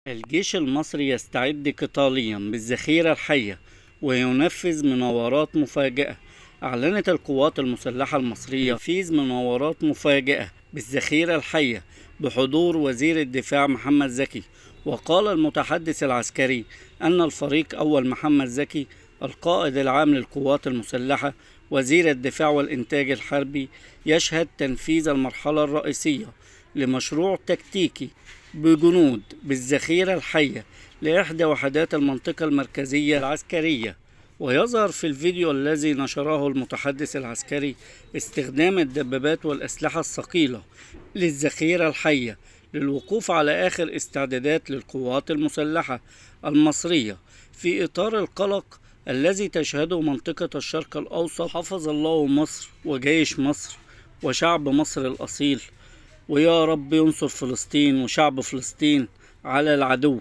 الجيش المصري يستعد قتاليا بالذخيرة الحية وينفذ مناورات مفاجئة. أعلنت القوات المسلحة المصرية تنفيذ مناورات مفاجئة بالذخيرة الحية بحضور وزير الدفاع محمد زكي. وقال المتحدث العسكري أن الفريق أول محمد زكي القائد العام للقوات المسلحة وزير الدفاع والإنتاج الحربي يشهد تنفيذ المرحلة الرئيسية لمشروع تكتيكي بجنود بالذخيرة الحية لإحدى وحدات المنطقة المركزية العسكرية. ويظهر في الفيديو الذي نشره المتحدث العسكري استخدام الدبابات والأسلحة الثقيلة للذخيرة الحية للوقوف على آخر استعدادات للقوات المسلحة المصرية في إطار القلق الذي تشهده منطقة الشرق الأوسط. حفظ الله مصر وجيش مصر وشعب مصر الأصيل، ويا رب ينصر فلسطين وشعب فلسطين على العدو.